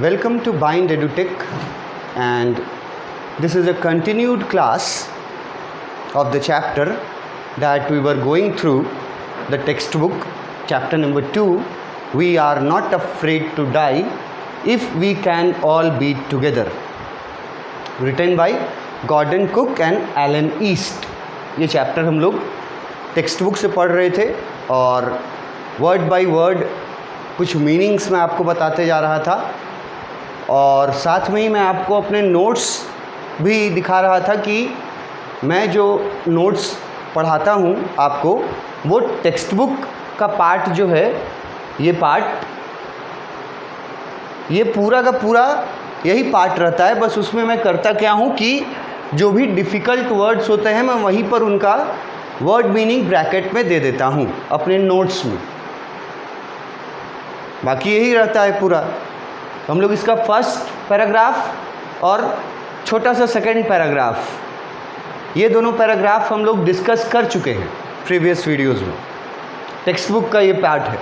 Welcome to Bind EduTech, and this is a continued class of the chapter that we were going through, the textbook, chapter number 2, We Are Not Afraid to Die If We Can All Be Together, written by Gordon Cook and Alan East. ये chapter हम लोग text book से पढ़ रहे थे और word by word कुछ meanings मैं आपको बताते जा रहा था, और साथ में ही मैं आपको अपने नोट्स भी दिखा रहा था कि मैं जो नोट्स पढ़ाता हूँ आपको, वो टेक्स्ट बुक का पार्ट जो है, ये पार्ट, ये पूरा का पूरा यही पार्ट रहता है। बस उसमें मैं करता क्या हूँ कि जो भी डिफ़िकल्ट वर्ड्स होते हैं मैं वहीं पर उनका वर्ड मीनिंग ब्रैकेट में दे देता हूँ अपने नोट्स में। बाकी यही रहता है पूरा। हम लोग इसका फर्स्ट पैराग्राफ और छोटा सा सेकंड पैराग्राफ, ये दोनों पैराग्राफ हम लोग डिस्कस कर चुके हैं प्रीवियस वीडियोस में। टेक्स्ट बुक का ये पार्ट है।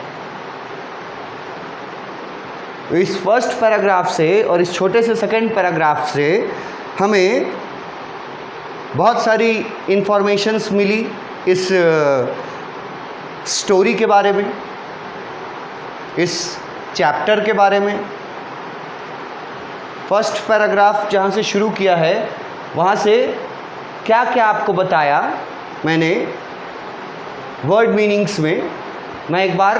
इस फर्स्ट पैराग्राफ से और इस छोटे से सेकंड पैराग्राफ से हमें बहुत सारी इंफॉर्मेशंस मिली इस स्टोरी के बारे में, इस चैप्टर के बारे में। फर्स्ट पैराग्राफ जहाँ से शुरू किया है वहाँ से क्या क्या आपको बताया मैंने वर्ड मीनिंग्स में, मैं एक बार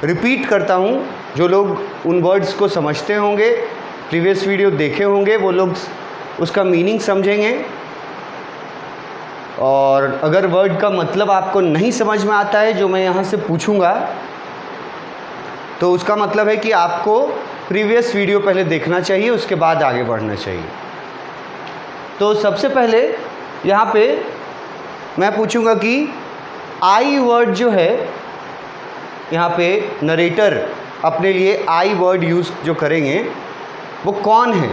रिपीट करता हूँ। जो लोग उन वर्ड्स को समझते होंगे, प्रीवियस वीडियो देखे होंगे, वो लोग उसका मीनिंग समझेंगे। और अगर वर्ड का मतलब आपको नहीं समझ में आता है जो मैं यहाँ से पूछूँगा, तो उसका मतलब है कि आपको प्रीवियस वीडियो पहले देखना चाहिए, उसके बाद आगे बढ़ना चाहिए। तो सबसे पहले यहाँ पे मैं पूछूँगा कि आई वर्ड जो है, यहाँ पे नरेटर अपने लिए आई वर्ड यूज़ जो करेंगे वो कौन है?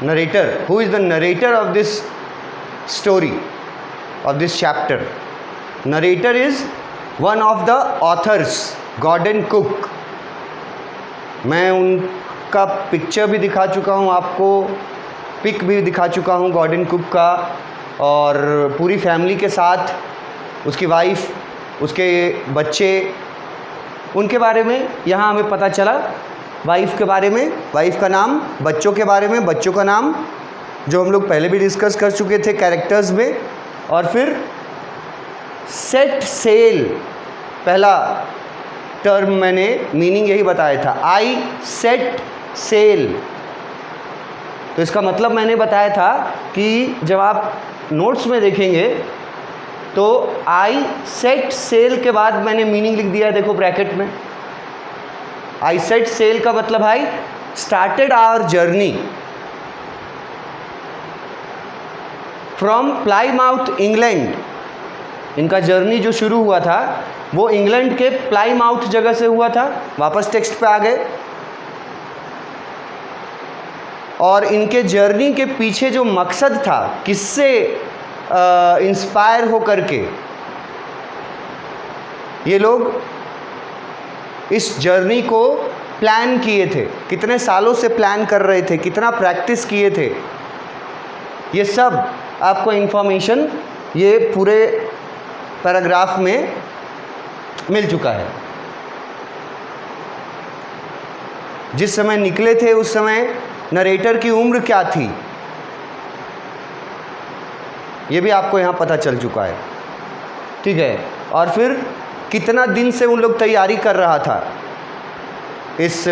Narrator. Who is the narrator of this story, of this chapter? Narrator is one of the authors, Gordon Cook. मैं उनका पिक्चर भी दिखा चुका हूँ आपको, पिक भी दिखा चुका हूँ गॉर्डन कुक का, और पूरी फैमिली के साथ, उसकी वाइफ, उसके बच्चे, उनके बारे में यहाँ हमें पता चला। वाइफ के बारे में, वाइफ का नाम, बच्चों के बारे में, बच्चों का नाम, जो हम लोग पहले भी डिस्कस कर चुके थे कैरेक्टर्स में। और फिर सेट सेल, पहला टर्म मैंने मीनिंग यही बताया था, आई सेट सेल। तो इसका मतलब मैंने बताया था कि जब आप नोट्स में देखेंगे तो आई सेट सेल के बाद मैंने मीनिंग लिख दिया है, देखो ब्रैकेट में। आई सेट सेल का मतलब है started our journey from Plymouth England. इनका जर्नी जो शुरू हुआ था वो इंग्लैंड के प्लाईमाउथ जगह से हुआ था। वापस टेक्स्ट पे आ गए। और इनके जर्नी के पीछे जो मकसद था, किससे इंस्पायर हो करके ये लोग इस जर्नी को प्लान किए थे, कितने सालों से प्लान कर रहे थे, कितना प्रैक्टिस किए थे, ये सब आपको इन्फॉर्मेशन ये पूरे पैराग्राफ में मिल चुका है। जिस समय निकले थे उस समय नरेटर की उम्र क्या थी, ये भी आपको यहाँ पता चल चुका है, ठीक है। और फिर कितना दिन से उन लोग तैयारी कर रहा था इस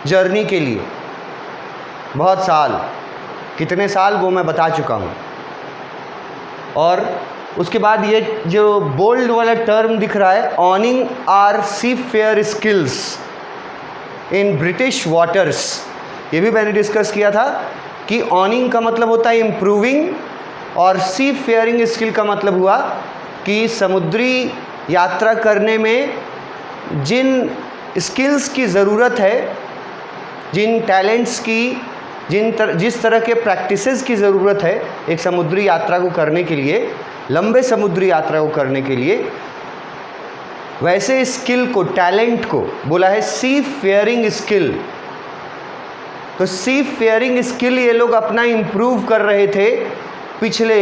जर्नी के लिए, बहुत साल, कितने साल वो मैं बता चुका हूँ। और उसके बाद ये जो बोल्ड वाला टर्म दिख रहा है, honing our seafaring skills in British waters, ये भी मैंने डिस्कस किया था कि ऑनिंग का मतलब होता है इम्प्रूविंग, और सी फेयरिंग स्किल का मतलब हुआ कि समुद्री यात्रा करने में जिन स्किल्स की ज़रूरत है, जिन टैलेंट्स की, जिस तरह के प्रैक्टिसेस की ज़रूरत है एक समुद्री यात्रा को करने के लिए, लंबे समुद्री यात्रा को करने के लिए, वैसे स्किल को, टैलेंट को बोला है सी फेयरिंग स्किल। तो सी फेयरिंग स्किल ये लोग अपना इम्प्रूव कर रहे थे पिछले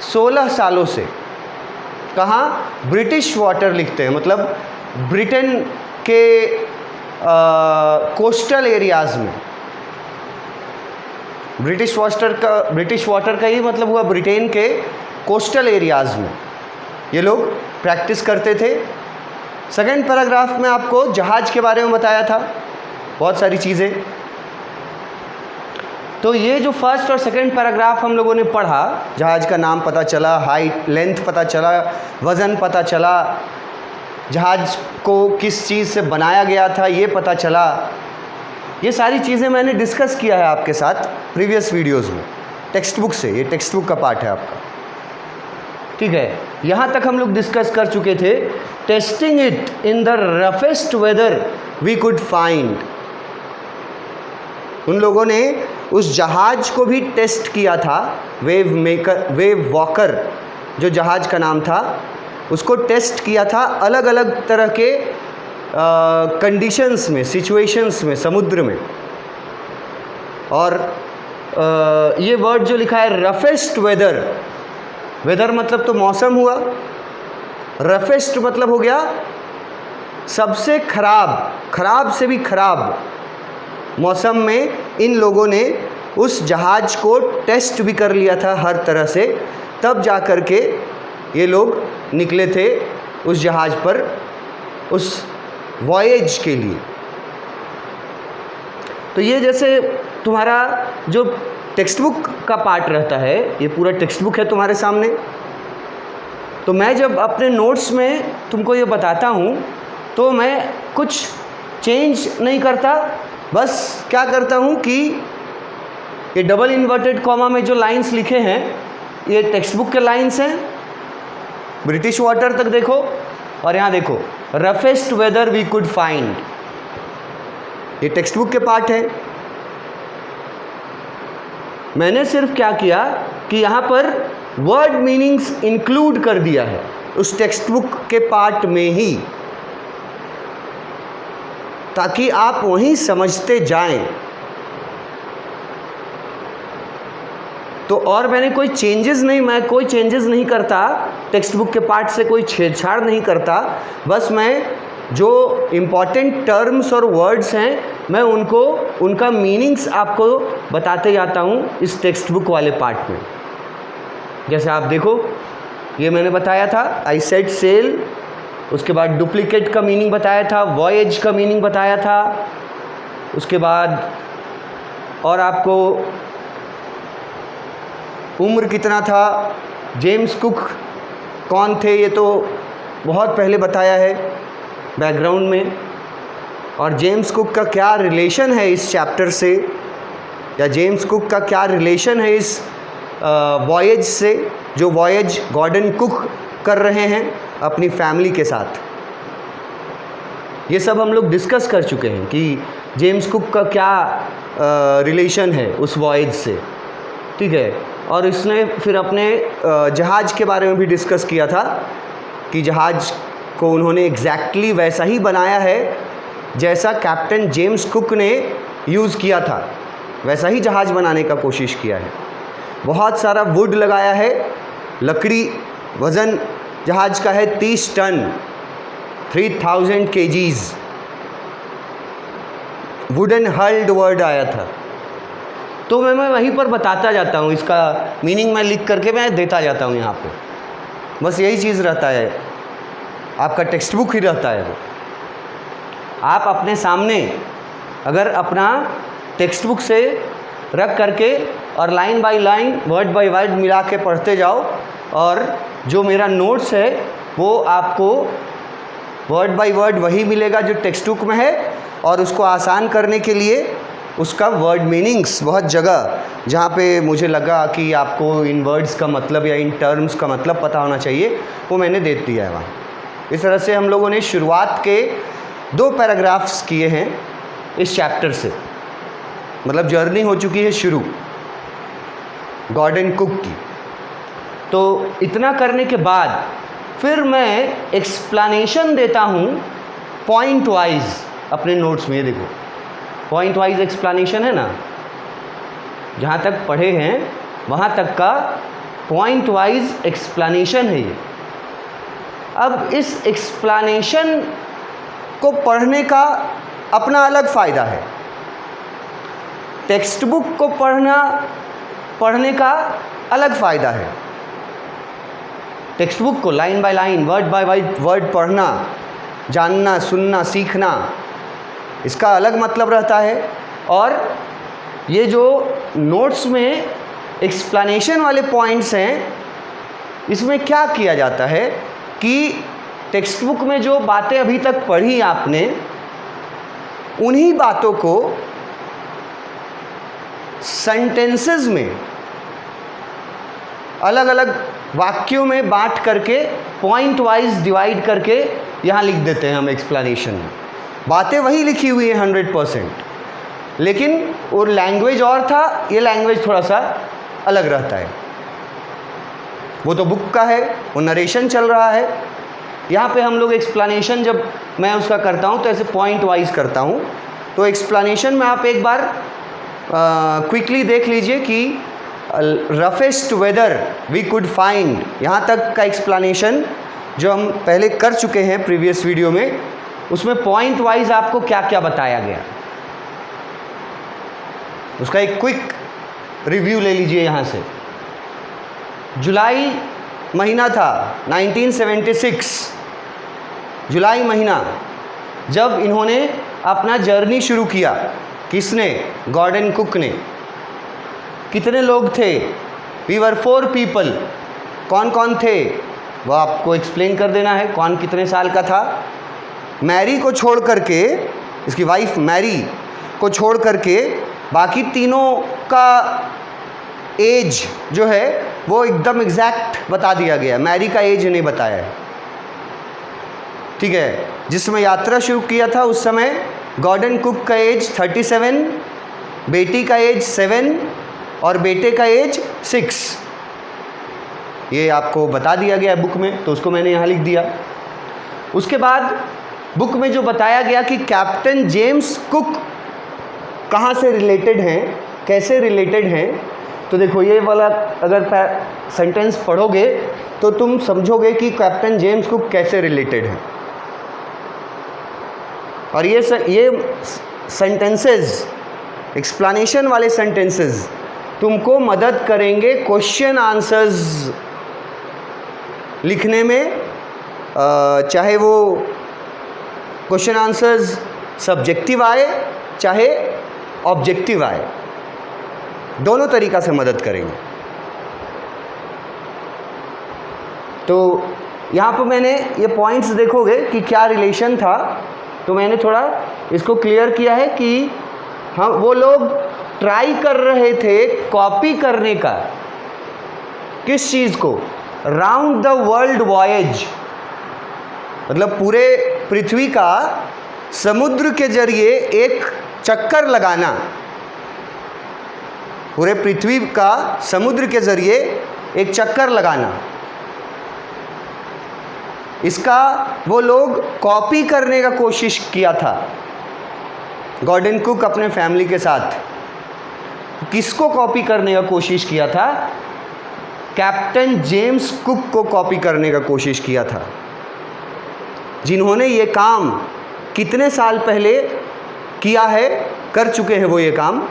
16 सालों से। कहाँ? ब्रिटिश वाटर लिखते हैं, मतलब ब्रिटेन के कोस्टल एरियाज़ में। ब्रिटिश वाटर का ही मतलब हुआ ब्रिटेन के कोस्टल एरियाज़ में ये लोग प्रैक्टिस करते थे। सेकेंड पैराग्राफ में आपको जहाज़ के बारे में बताया था, बहुत सारी चीज़ें। तो ये जो फर्स्ट और सेकंड पैराग्राफ हम लोगों ने पढ़ा, जहाज़ का नाम पता चला, हाइट लेंथ पता चला, वज़न पता चला, जहाज़ को किस चीज़ से बनाया गया था ये पता चला, ये सारी चीज़ें मैंने डिस्कस किया है आपके साथ प्रीवियस वीडियोस में टेक्स्ट बुक से। ये टेक्स्ट बुक का पार्ट है आपका, ठीक है। यहाँ तक हम लोग डिस्कस कर चुके थे। Testing it in the roughest weather we could find. उन लोगों ने उस जहाज़ को भी टेस्ट किया था, वेव वॉकर जो जहाज़ का नाम था, उसको टेस्ट किया था अलग अलग तरह के कंडीशंस में, सिचुएशंस में, समुद्र में। और ये वर्ड जो लिखा है रफेस्ट वेदर, वेदर मतलब तो मौसम हुआ, रफेस्ट मतलब हो गया सबसे खराब, खराब से भी खराब मौसम में इन लोगों ने उस जहाज़ को टेस्ट भी कर लिया था हर तरह से, तब जा कर के ये लोग निकले थे उस जहाज़ पर उस वॉयेज के लिए। तो ये जैसे तुम्हारा जो टेक्स्ट बुक का पार्ट रहता है, ये पूरा टेक्स्ट बुक है तुम्हारे सामने। तो मैं जब अपने नोट्स में तुमको ये बताता हूँ तो मैं कुछ चेंज नहीं करता, बस क्या करता हूँ कि ये डबल इन्वर्टेड कॉमा में जो लाइंस लिखे हैं ये टेक्स्ट बुक के लाइंस हैं। ब्रिटिश वाटर तक देखो और यहाँ देखो roughest weather we could find, ये टेक्स्ट बुक के पार्ट है। मैंने सिर्फ क्या किया कि यहाँ पर वर्ड मीनिंग्स इंक्लूड कर दिया है उस टेक्स्ट बुक के पार्ट में ही, ताकि आप वहीं समझते जाएं। तो और मैंने कोई चेंजेस नहीं, मैं कोई चेंजेस नहीं करता टेक्स्ट बुक के पार्ट से, कोई छेड़छाड़ नहीं करता। बस मैं जो इम्पॉर्टेंट टर्म्स और वर्ड्स हैं मैं उनको, उनका मीनिंग्स आपको बताते जाता हूँ इस टेक्स्ट बुक वाले पार्ट में। जैसे आप देखो, ये मैंने बताया था आई सेड सेल, उसके बाद डुप्लीकेट का मीनिंग बताया था, वॉयेज का मीनिंग बताया था, उसके बाद और आपको उम्र कितना था, जेम्स कुक कौन थे ये तो बहुत पहले बताया है बैकग्राउंड में, और जेम्स कुक का क्या रिलेशन है इस चैप्टर से, या जेम्स कुक का क्या रिलेशन है इस वॉयेज से, जो वॉयेज गॉर्डन कुक कर रहे हैं अपनी फैमिली के साथ। ये सब हम लोग डिस्कस कर चुके हैं कि जेम्स कुक का क्या रिलेशन है उस वॉयेज से, ठीक है। और इसने फिर अपने जहाज़ के बारे में भी डिस्कस किया था कि जहाज़ को उन्होंने एग्जैक्टली वैसा ही बनाया है जैसा कैप्टन जेम्स कुक ने यूज़ किया था, वैसा ही जहाज़ बनाने का कोशिश किया है। बहुत सारा वुड लगाया है, लकड़ी, वज़न जहाज़ का है 30 ton, 3000 kgs। Wooden hulled word आया था। तो मैं वहीं पर बताता जाता हूँ, इसका मीनिंग मैं लिख करके मैं देता जाता हूँ यहाँ पे। बस यही चीज़ रहता है, आपका टेक्स्ट बुक ही रहता है वो। आप अपने सामने अगर अपना टेक्स्ट बुक से रख करके और line by line, word by word मिला के पढ़ते जाओ, और जो मेरा नोट्स है वो आपको वर्ड बाय वर्ड वही मिलेगा जो टेक्स्ट बुक में है, और उसको आसान करने के लिए उसका वर्ड मीनिंग्स बहुत जगह जहाँ पे मुझे लगा कि आपको इन वर्ड्स का मतलब या इन टर्म्स का मतलब पता होना चाहिए, वो मैंने दे दिया है वहाँ। इस तरह से हम लोगों ने शुरुआत के 2 पैराग्राफ्स किए हैं इस चैप्टर से, मतलब जर्नी हो चुकी है शुरू गॉर्डन कुक की। तो इतना करने के बाद फिर मैं एक्सप्लेनेशन देता हूँ पॉइंट वाइज अपने नोट्स में। ये देखो पॉइंट वाइज एक्सप्लेनेशन है ना, जहाँ तक पढ़े हैं वहाँ तक का पॉइंट वाइज एक्सप्लेनेशन है ये। अब इस एक्सप्लेनेशन को पढ़ने का अपना अलग फ़ायदा है। टेक्स्ट बुक को पढ़ने का अलग फ़ायदा है। टेक्स्ट बुक को line by line, word by word पढ़ना, जानना, सुनना, सीखना, इसका अलग मतलब रहता है। और ये जो नोट्स में एक्सप्लेनेशन वाले पॉइंट्स हैं, इसमें क्या किया जाता है कि टेक्स्ट बुक में जो बातें अभी तक पढ़ी आपने, उन्हीं बातों को सेंटेंसेस में, अलग अलग वाक्यों में बांट करके, पॉइंट वाइज डिवाइड करके यहाँ लिख देते हैं हम एक्सप्लेनेशन में। बातें वही लिखी हुई है 100%, लेकिन वो लैंग्वेज और था, ये लैंग्वेज थोड़ा सा अलग रहता है। वो तो बुक का है, वो नरेशन चल रहा है। यहाँ पे हम लोग एक्सप्लेनेशन जब मैं उसका करता हूँ तो ऐसे पॉइंट वाइज करता हूँ। तो एक्सप्लेनेशन में आप एक बार क्विकली देख लीजिए कि roughest weather we could find, यहाँ तक का एक्सप्लेनेशन जो हम पहले कर चुके हैं प्रीवियस वीडियो में, उसमें पॉइंट वाइज आपको क्या क्या बताया गया, उसका एक क्विक रिव्यू ले लीजिए यहाँ से। जुलाई महीना था 1976, जुलाई महीना, जब इन्होंने अपना जर्नी शुरू किया। किसने? गॉर्डन कुक ने। कितने लोग थे? We were 4 people. कौन कौन थे वो आपको एक्सप्लेन कर देना है, कौन कितने साल का था। मैरी को छोड़ करके, इसकी वाइफ मैरी को छोड़ करके बाकी तीनों का एज जो है वो एकदम एग्जैक्ट बता दिया गया। मैरी का एज नहीं बताया है, ठीक है। जिसमें यात्रा शुरू किया था उस समय गॉर्डन कुक का एज 37, बेटी का एज 7 और बेटे का एज 6। ये आपको बता दिया गया है बुक में, तो उसको मैंने यहाँ लिख दिया। उसके बाद बुक में जो बताया गया कि कैप्टन जेम्स कुक कहाँ से रिलेटेड हैं, कैसे रिलेटेड हैं, तो देखो ये वाला अगर सेंटेंस पढ़ोगे तो तुम समझोगे कि कैप्टन जेम्स कुक कैसे रिलेटेड हैं। और ये सेंटेंसेस, एक्सप्लेनेशन वाले सेंटेंसेस तुमको मदद करेंगे क्वेश्चन आंसर्स लिखने में। चाहे वो क्वेश्चन आंसर्स सब्जेक्टिव आए चाहे ऑब्जेक्टिव आए, दोनों तरीक़ा से मदद करेंगे। तो यहाँ पर मैंने ये पॉइंट्स देखोगे कि क्या रिलेशन था, तो मैंने थोड़ा इसको क्लियर किया है कि हम वो लोग ट्राई कर रहे थे कॉपी करने का। किस चीज़ को? राउंड द वर्ल्ड वॉयज, मतलब पूरे पृथ्वी का समुद्र के जरिए एक चक्कर लगाना। पूरे पृथ्वी का समुद्र के जरिए एक चक्कर लगाना, इसका वो लोग कॉपी करने का कोशिश किया था गॉर्डन कुक अपने फैमिली के साथ। किसको कॉपी करने का कोशिश किया था? कैप्टन जेम्स कुक को कॉपी करने का कोशिश किया था, जिन्होंने ये काम कितने साल पहले किया है, कर चुके हैं वो ये काम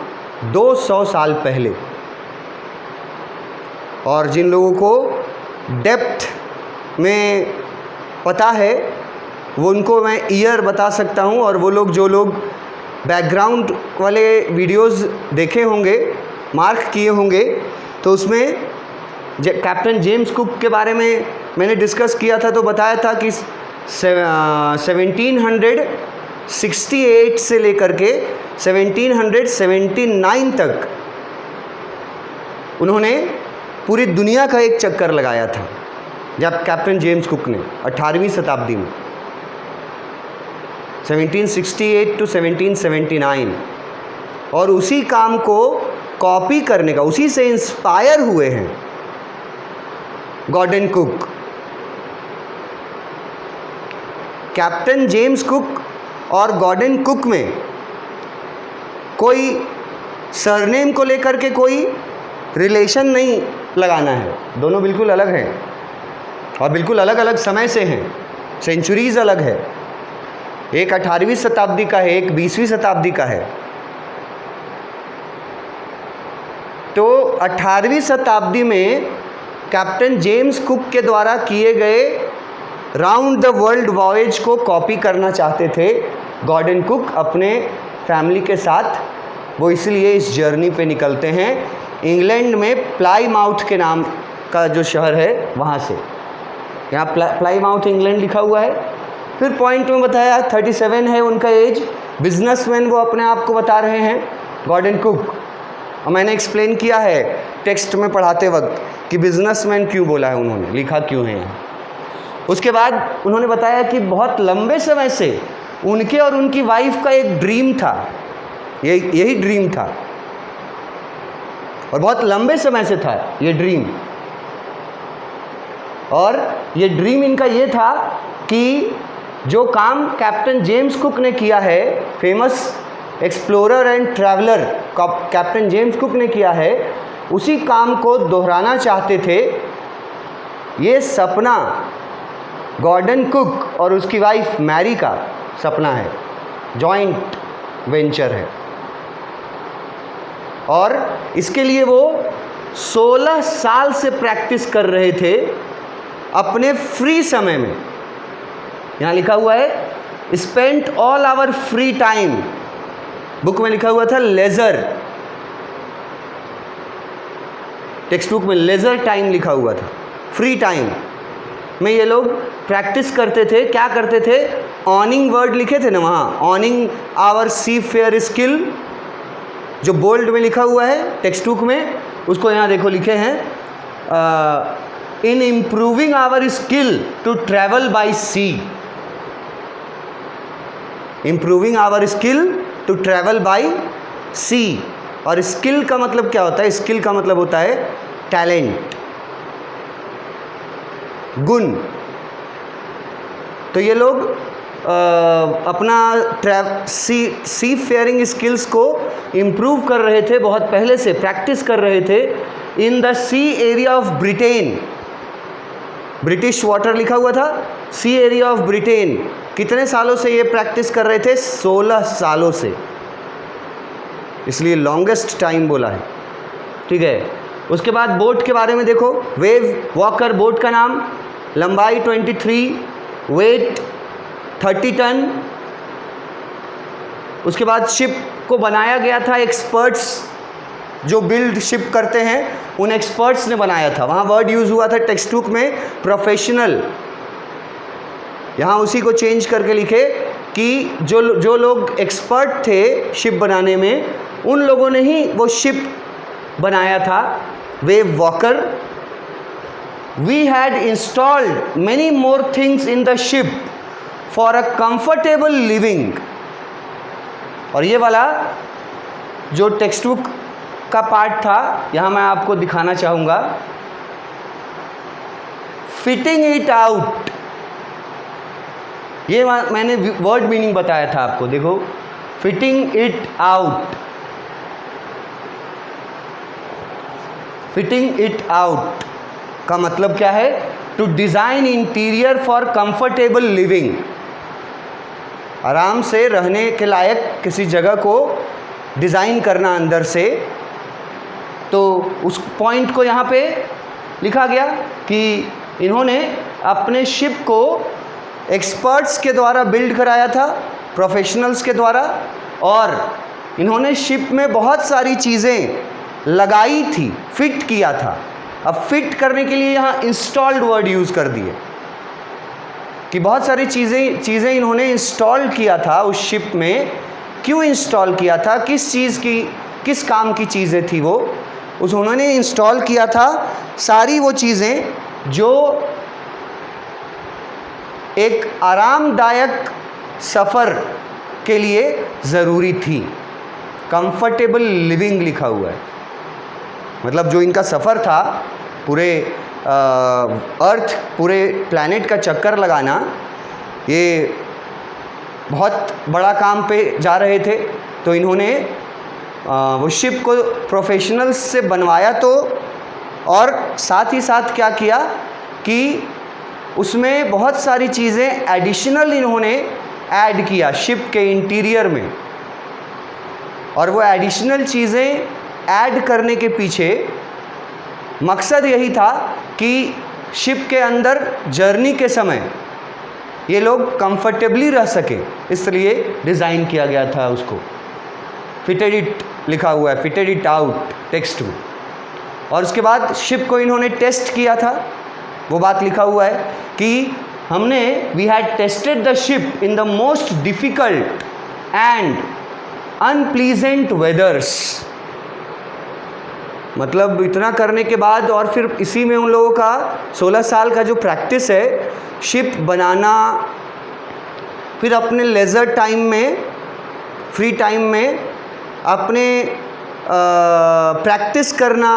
200 साल पहले। और जिन लोगों को डेप्थ में पता है वो उनको मैं ईयर बता सकता हूँ। और वो लोग, जो लोग बैकग्राउंड वाले वीडियोस देखे होंगे, मार्क किए होंगे, तो उसमें कैप्टन जेम्स कुक के बारे में मैंने डिस्कस किया था। तो बताया था कि 1768 से लेकर के 1779 तक उन्होंने पूरी दुनिया का एक चक्कर लगाया था, जब कैप्टन जेम्स कुक ने 18वीं शताब्दी में 1768 to 1779, और उसी काम को कॉपी करने का, उसी से इंस्पायर हुए हैं Gordon Cook. Captain James Cook और गॉर्डन कुक में कोई सरनेम को लेकर के कोई रिलेशन नहीं लगाना है, दोनों बिल्कुल अलग हैं और बिल्कुल अलग अलग समय से हैं, सेंचुरीज अलग है। एक 18वीं शताब्दी का है, एक 20वीं शताब्दी का है। तो 18वीं शताब्दी में कैप्टन जेम्स कुक के द्वारा किए गए राउंड द वर्ल्ड वॉयज को कॉपी करना चाहते थे गॉर्डन कुक अपने फैमिली के साथ। वो इसलिए इस जर्नी पे निकलते हैं इंग्लैंड में प्लाईमाउथ के नाम का जो शहर है वहाँ से। यहाँ प्लाईमाउथ इंग्लैंड लिखा हुआ है। फिर पॉइंट में बताया 37 है उनका एज, बिजनेसमैन वो अपने आप को बता रहे हैं गॉर्डन कुक। और मैंने एक्सप्लेन किया है टेक्स्ट में पढ़ाते वक्त कि बिजनेसमैन क्यों बोला है, उन्होंने लिखा क्यों है यहाँ। उसके बाद उन्होंने बताया कि बहुत लंबे समय से उनके और उनकी वाइफ का एक ड्रीम था, यही ड्रीम था और बहुत लंबे समय से था ये ड्रीम। और ये ड्रीम इनका ये था कि जो काम कैप्टन जेम्स कुक ने किया है, famous explorer and traveller captain James cook ने किया है, उसी काम को दोहराना चाहते थे। ये सपना गॉर्डन कुक और उसकी वाइफ मैरी का सपना है, जॉइंट वेंचर है। और इसके लिए वो 16 साल से प्रैक्टिस कर रहे थे अपने फ्री समय में। यहाँ लिखा हुआ है spent all our free time, book में लिखा हुआ था लेजर, टेक्स्ट बुक में लेजर टाइम लिखा हुआ था। फ्री टाइम में ये लोग प्रैक्टिस करते थे। क्या करते थे? ऑनिंग वर्ड लिखे थे ना वहाँ, honing our seafaring skill, जो बोल्ड में लिखा हुआ है टेक्स्ट बुक में, उसको यहाँ देखो लिखे हैं इन improving our skill to travel by sea. Improving our skill to travel by sea. और स्किल का मतलब क्या होता है? स्किल का मतलब होता है टैलेंट, गुण। तो ये लोग अपना सी फेयरिंग स्किल्स को इम्प्रूव कर रहे थे, बहुत पहले से प्रैक्टिस कर रहे थे in the sea area of Britain. British water लिखा हुआ था, सी एरिया ऑफ ब्रिटेन। कितने सालों से ये प्रैक्टिस कर रहे थे? 16 सालों से, इसलिए लॉन्गेस्ट टाइम बोला है। ठीक है। उसके बाद बोट के बारे में देखो, वेव वॉकर बोट का नाम, लंबाई 23, वेट 30 टन। उसके बाद शिप को बनाया गया था एक्सपर्ट्स, जो बिल्ड शिप करते हैं उन एक्सपर्ट्स ने बनाया था। वहाँ वर्ड यूज़ हुआ था टेक्स्ट बुक में प्रोफेशनल, यहाँ उसी को चेंज करके लिखे कि जो लोग एक्सपर्ट थे शिप बनाने में, उन लोगों ने ही वो शिप बनाया था, Wave Walker. We had installed many more things in the ship for a comfortable living. और ये वाला जो टेक्स्ट बुक का पार्ट था, यहाँ मैं आपको दिखाना चाहूँगा, फिटिंग इट आउट। ये मैंने वर्ड मीनिंग बताया था आपको, देखो, fitting it out. Fitting it out का मतलब क्या है? To design interior for comfortable living. आराम से रहने के लायक किसी जगह को डिज़ाइन करना अंदर से। तो उस पॉइंट को यहाँ पे लिखा गया कि इन्होंने अपने शिप को एक्सपर्ट्स के द्वारा बिल्ड कराया था, प्रोफेशनल्स के द्वारा, और इन्होंने शिप में बहुत सारी चीज़ें लगाई थी, फिट किया था। अब फिट करने के लिए यहाँ इंस्टॉल्ड वर्ड यूज़ कर दिए कि बहुत सारी चीज़ें इन्होंने इंस्टॉल किया था उस शिप में। क्यों इंस्टॉल किया था? किस काम की चीज़ें थी वो? उन्होंने इंस्टॉल किया था सारी वो चीज़ें जो एक आरामदायक सफ़र के लिए ज़रूरी थी। कंफर्टेबल लिविंग लिखा हुआ है, मतलब जो इनका सफ़र था, पूरे अर्थ, पूरे प्लैनेट का चक्कर लगाना, ये बहुत बड़ा काम पे जा रहे थे। तो इन्होंने वो शिप को प्रोफेशनल्स से बनवाया तो, और साथ ही साथ क्या किया कि उसमें बहुत सारी चीज़ें एडिशनल इन्होंने ऐड किया शिप के इंटीरियर में। और वो एडिशनल चीज़ें ऐड करने के पीछे मकसद यही था कि शिप के अंदर जर्नी के समय ये लोग कंफर्टेबली रह सके, इसलिए डिज़ाइन किया गया था उसको। फिटेड इट लिखा हुआ है, फिटेड इट आउट टेक्स्ट में। और उसके बाद शिप को इन्होंने टेस्ट किया था, वो बात लिखा हुआ है कि हमने we had tested the ship in the most difficult and unpleasant weathers. मतलब इतना करने के बाद और फिर इसी में उन लोगों का 16 साल का जो प्रैक्टिस है शिप बनाना, फिर अपने लेज़र टाइम में, फ्री टाइम में अपने प्रैक्टिस करना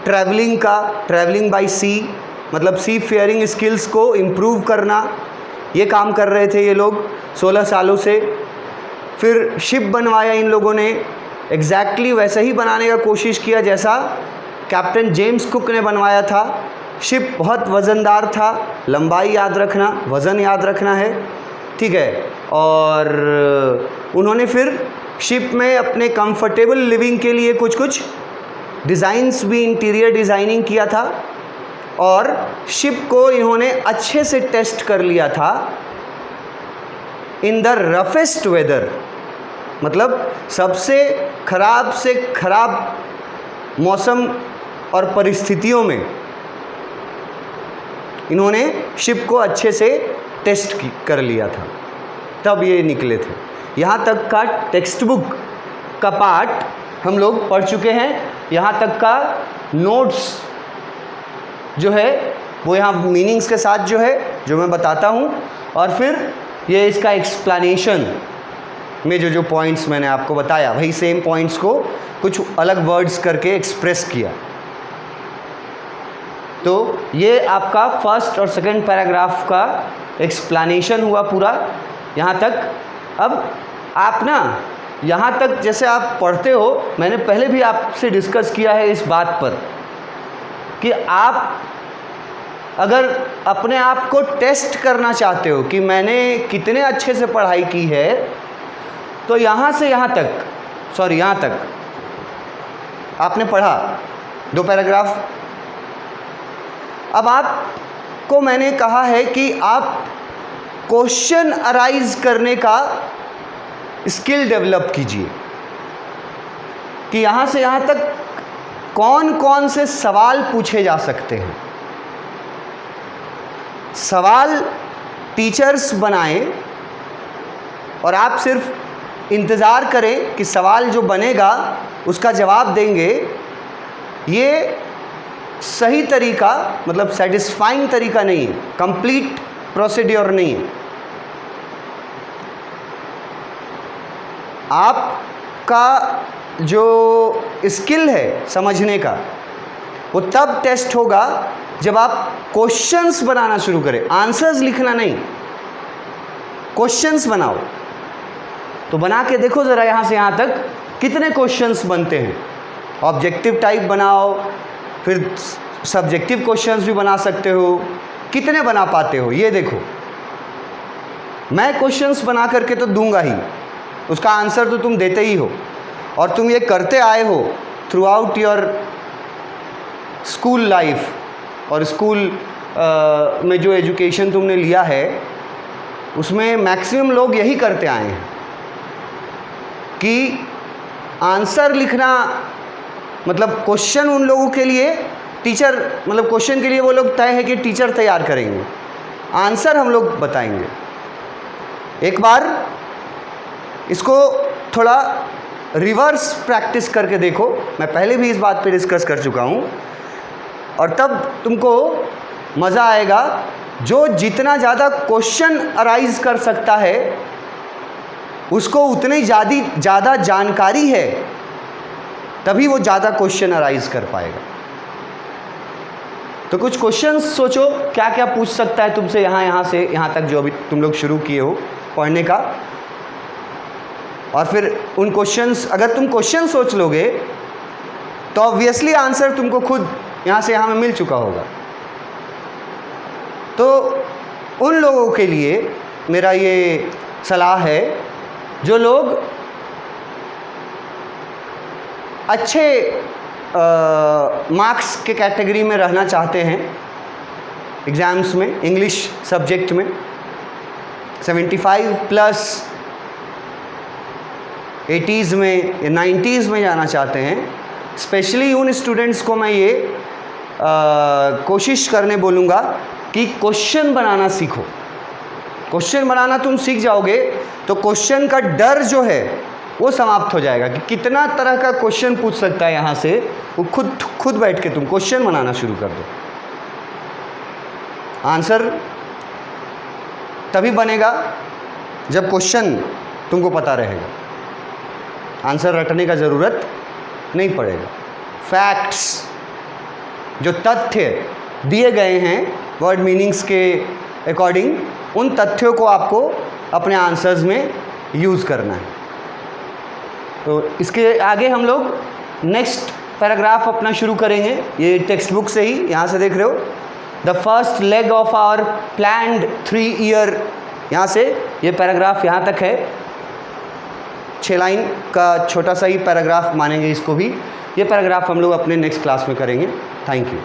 ट्रैवलिंग का, ट्रैवलिंग बाय सी, मतलब सी फेयरिंग स्किल्स को इम्प्रूव करना, ये काम कर रहे थे ये लोग 16 सालों से। फिर शिप बनवाया इन लोगों ने, एग्जैक्टली वैसे ही बनाने का कोशिश किया जैसा कैप्टन जेम्स कुक ने बनवाया था। शिप बहुत वज़नदार था, लंबाई याद रखना, वज़न याद रखना है, ठीक है। और उन्होंने फिर शिप में अपने कंफर्टेबल लिविंग के लिए कुछ कुछ डिज़ाइंस भी, इंटीरियर डिज़ाइनिंग किया था। और शिप को इन्होंने अच्छे से टेस्ट कर लिया था इन द रफेस्ट वेदर, मतलब सबसे ख़राब से ख़राब मौसम और परिस्थितियों में इन्होंने शिप को अच्छे से टेस्ट कर लिया था, तब ये निकले थे। यहाँ तक का टेक्स्ट बुक का पार्ट हम लोग पढ़ चुके हैं, यहाँ तक का नोट्स जो है वो यहाँ मीनिंग्स के साथ जो है जो मैं बताता हूँ, और फिर ये इसका एक्सप्लेनेशन में जो जो पॉइंट्स मैंने आपको बताया वही सेम पॉइंट्स को कुछ अलग वर्ड्स करके एक्सप्रेस किया। तो ये आपका फर्स्ट और सेकंड पैराग्राफ का एक्सप्लेनेशन हुआ पूरा यहाँ तक। अब आप ना यहाँ तक जैसे आप पढ़ते हो, मैंने पहले भी आपसे डिस्कस किया है इस बात पर कि आप अगर अपने आप को टेस्ट करना चाहते हो कि मैंने कितने अच्छे से पढ़ाई की है, तो यहाँ से यहाँ तक, सॉरी यहाँ तक आपने पढ़ा 2 पैराग्राफ। अब आपको मैंने कहा है कि आप क्वेश्चन अराइज करने का स्किल डेवलप कीजिए कि यहाँ से यहाँ तक कौन कौन से सवाल पूछे जा सकते हैं। सवाल टीचर्स बनाएं और आप सिर्फ इंतज़ार करें कि सवाल जो बनेगा उसका जवाब देंगे। ये सही तरीका, मतलब सेटिस्फाइंग तरीका नहीं है, कंप्लीट प्रोसीड्योर नहीं है। आपका जो स्किल है समझने का वो तब टेस्ट होगा जब आप क्वेश्चंस बनाना शुरू करें, आंसर्स लिखना नहीं, क्वेश्चंस बनाओ। तो बना के देखो ज़रा यहाँ से यहाँ तक कितने क्वेश्चंस बनते हैं। ऑब्जेक्टिव टाइप बनाओ, फिर सब्जेक्टिव क्वेश्चंस भी बना सकते हो, कितने बना पाते हो ये देखो। मैं क्वेश्चंस बना करके तो दूंगा ही, उसका आंसर तो तुम देते ही हो, और तुम ये करते आए हो through out your school life. और स्कूल में जो एजुकेशन तुमने लिया है उसमें मैक्सिमम लोग यही करते आए हैं कि आंसर लिखना, मतलब क्वेश्चन उन लोगों के लिए टीचर, मतलब क्वेश्चन के लिए वो लोग तय है कि टीचर तैयार करेंगे, आंसर हम लोग बताएंगे। एक बार इसको थोड़ा रिवर्स प्रैक्टिस करके देखो, मैं पहले भी इस बात पे डिस्कस कर चुका हूँ, और तब तुमको मज़ा आएगा। जो जितना ज़्यादा क्वेश्चन अराइज कर सकता है उसको उतनी ज़्यादा जानकारी है, तभी वो ज़्यादा क्वेश्चन अराइज कर पाएगा। तो कुछ क्वेश्चंस सोचो क्या क्या पूछ सकता है तुमसे यहाँ से यहाँ तक जो अभी तुम लोग शुरू किए हो पढ़ने का। और फिर उन क्वेश्चंस, अगर तुम क्वेश्चन सोच लोगे तो ऑब्वियसली आंसर तुमको खुद यहाँ से यहाँ में मिल चुका होगा। तो उन लोगों के लिए मेरा ये सलाह है जो लोग अच्छे मार्क्स के कैटेगरी में रहना चाहते हैं एग्ज़ाम्स में, इंग्लिश सब्जेक्ट में 75 प्लस 80s में या 90s में जाना चाहते हैं, स्पेशली उन स्टूडेंट्स को मैं ये कोशिश करने बोलूँगा कि क्वेश्चन बनाना सीखो। क्वेश्चन बनाना तुम सीख जाओगे तो क्वेश्चन का डर जो है वो समाप्त हो जाएगा कि कितना तरह का क्वेश्चन पूछ सकता है यहाँ से, वो खुद बैठ के तुम क्वेश्चन बनाना शुरू कर दो। आंसर तभी बनेगा जब क्वेश्चन तुमको पता रहेगा, आंसर रटने का ज़रूरत नहीं पड़ेगा। फैक्ट्स, जो तथ्य दिए गए हैं वर्ड मीनिंग्स के अकॉर्डिंग, उन तथ्यों को आपको अपने आंसर्स में यूज़ करना है। तो इसके आगे हम लोग नेक्स्ट पैराग्राफ अपना शुरू करेंगे, ये टेक्स्ट बुक से ही, यहाँ से देख रहे हो, the first leg of our planned 3 year, यहाँ से ये पैराग्राफ यहाँ तक है, 6 लाइन का छोटा सा ही पैराग्राफ मानेंगे इसको भी। ये पैराग्राफ हम लोग अपने नेक्स्ट क्लास में करेंगे। Thank you.